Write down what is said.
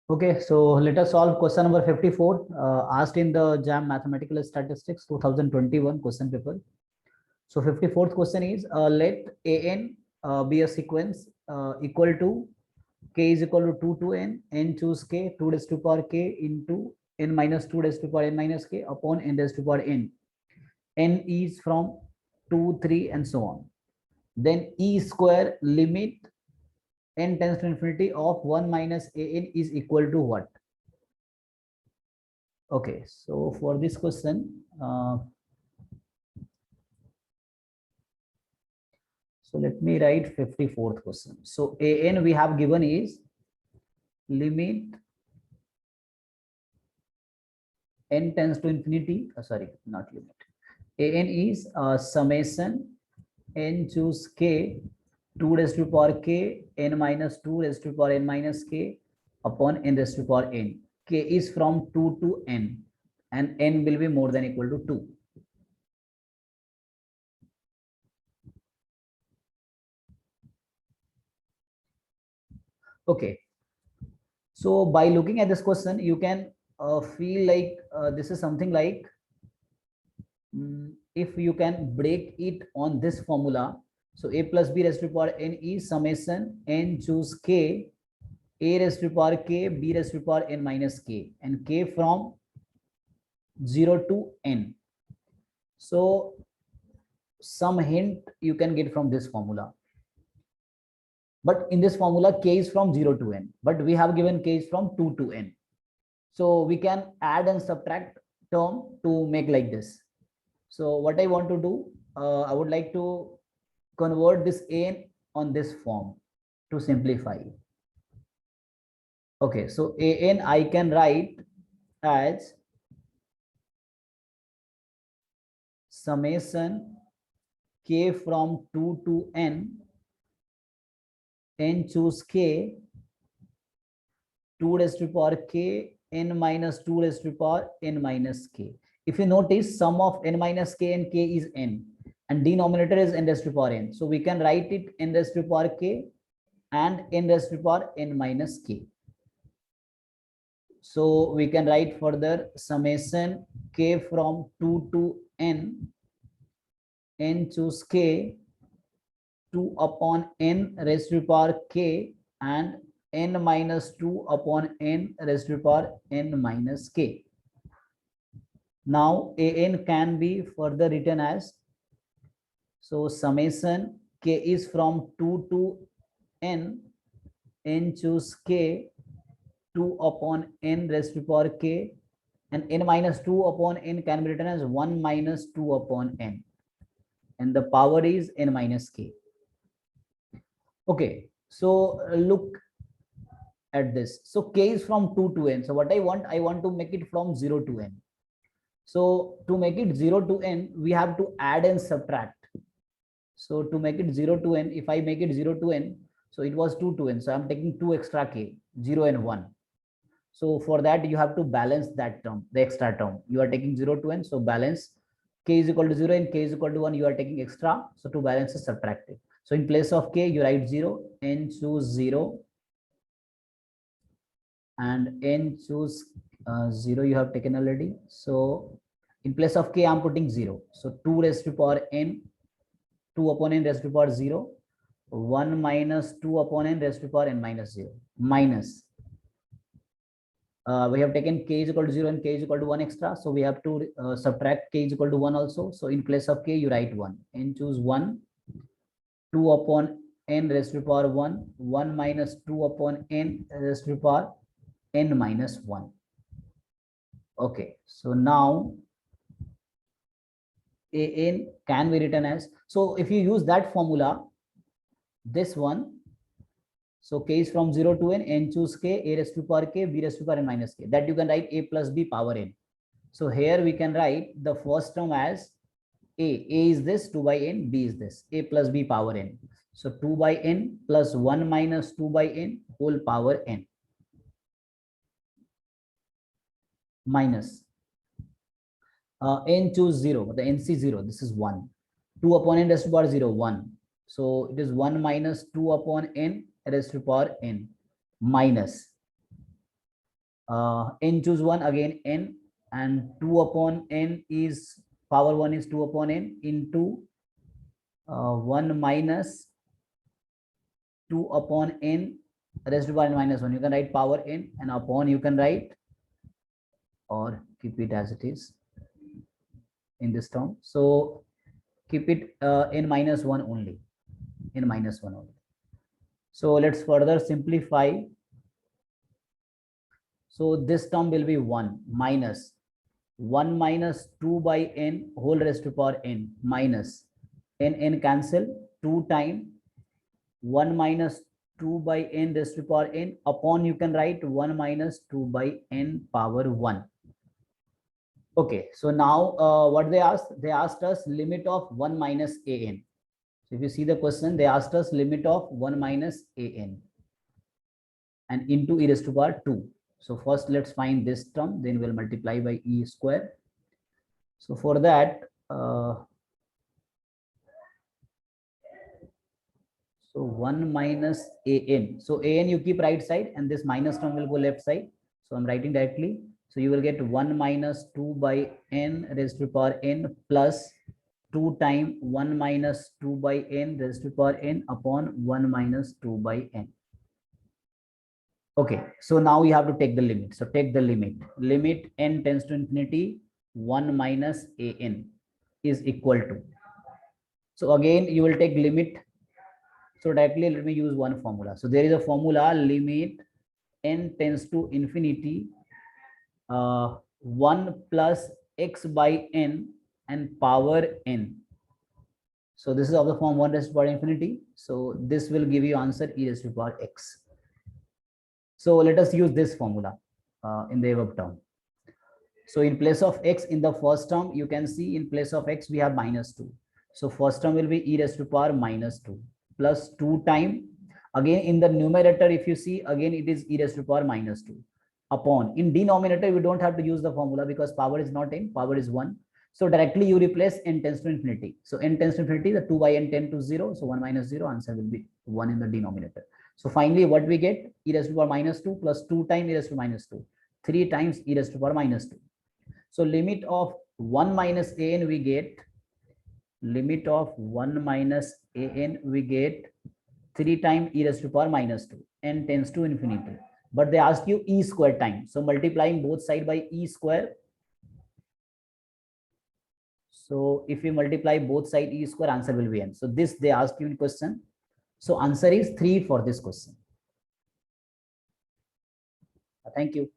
Okay, so let us solve question number 54, asked in the JAM Mathematical Statistics 2021 question paper. So 54th question is, let an be a sequence equal to k is equal to 2 to n choose k, 2 raised to power k into n minus 2 raised to power n minus k upon n raised to power n. N is from 2, 3 and so on. Then e square limit n tends to infinity of 1 minus an is equal to what? Okay, so for this question, so let me write 54th question. So an we have given is limit n tends to infinity. Sorry, not limit. An is summation n choose k 2 raised to power k n minus 2 raised to power n minus k upon n raised to power n. K is from 2 to n and n will be more than equal to 2. Okay, so by looking at this question, you can feel like this is something like if you can break it on this formula. So a plus b raised to power n is summation n choose k a raised to power k b raised to power n minus k and k from 0 to n. So some hint you can get from this formula. But in this formula, k is from 0 to n, but we have given k is from 2 to n. So we can add and subtract term to make like this. So what I want to do, I would like to convert this an on this form to simplify. Okay, so an I can write as summation k from 2 to n choose k 2 raised to power k n minus 2 raised to power n minus k. If you notice, sum of n minus k and k is n and denominator is n raised to power n. So we can write it n raised to power k and n raised to power n minus k. So we can write further summation k from 2 to n choose k 2 upon n raised to power k and n minus 2 upon n raised to power n minus k. Now an can be further written as, so summation k is from 2 to n choose k 2 upon n raised to power k and n minus 2 upon n can be written as 1 minus 2 upon n and the power is n minus k. Okay, so look at this. So k is from 2 to n. So what I want to make it from 0 to n. So to make it 0 to n, we have to add and subtract. So to make it 0 to n, if I make it 0 to n, so it was 2 to n. So I'm taking 2 extra k, 0 and 1. So for that, you have to balance that term, the extra term. You are taking 0 to n, so balance k is equal to 0 and k is equal to 1. You are taking extra. So to balance is subtracted. So in place of k, you write 0, n choose 0, and n choose 0 you have taken already. So in place of k, I'm putting 0. So 2 raised to power n, 2 upon n raised to power 0, 1 minus 2 upon n raised to power n minus 0, minus. We have taken k is equal to 0 and k is equal to 1 extra. So we have to subtract k is equal to 1 also. So in place of k, you write 1. N choose 1, 2 upon n raised to power 1, 1 minus 2 upon n raised to power n minus 1. Okay, so now an can be written as, so if you use that formula, this one, so k is from 0 to n choose k, a raised to power k, b raised to power n minus k, that you can write a plus b power n. So here we can write the first term as a is this, 2 by n, b is this, a plus b power n. So 2 by n plus 1 minus 2 by n whole power n minus n choose 0, the nc 0, this is 1, 2 upon n raised to power 0, 1. So it is 1 minus 2 upon n raised to power n minus N choose 1, again n, and 2 upon n is power 1 is 2 upon n into 1 minus 2 upon n raised to power n minus 1. You can write power n, and upon you can write, or keep it as it is in this term. So keep it n minus 1 only, n minus 1 only. So let's further simplify. So this term will be 1 minus 1 minus 2 by n whole raised to power n minus n cancel, 2 time 1 minus 2 by n raised to power n upon you can write 1 minus 2 by n power 1. Okay, so now what they asked us limit of 1 minus an. So if you see the question, they asked us limit of 1 minus an and into e raised to power 2. So first let's find this term, then we'll multiply by e square. So for that, so 1 minus an. So an you keep right side, and this minus term will go left side. So I'm writing directly. So you will get 1 minus 2 by n raised to power n plus 2 time 1 minus 2 by n raised to power n upon 1 minus 2 by n. Okay, so now you have to take the limit. So take the limit. Limit n tends to infinity, 1 minus an is equal to. So again, you will take limit. So directly, let me use one formula. So there is a formula, limit n tends to infinity, 1 plus x by n and power n. So this is of the form 1 raised to power infinity. So this will give you answer e raised to power x. So let us use this formula in the above term. So in place of x in the first term, you can see in place of x we have minus 2. So first term will be e raised to power minus 2 plus 2 time. Again in the numerator, if you see, again it is e raised to power minus 2 upon. In denominator, we don't have to use the formula because power is not n, power is 1. So directly you replace n tends to infinity. So n tends to infinity, the 2 by n tend to 0. So 1 minus 0, answer will be 1 in the denominator. So finally what we get, e raised to power minus 2 plus 2 times e raised to minus 2, 3 times e raised to power minus 2. So limit of 1 minus an we get, limit of 1 minus an we get 3 times e raised to power minus 2, n tends to infinity. But they ask you e square time. So multiplying both sides by e square. So if we multiply both sides e square, answer will be n. So this they asked you in question. So answer is 3 for this question. Thank you.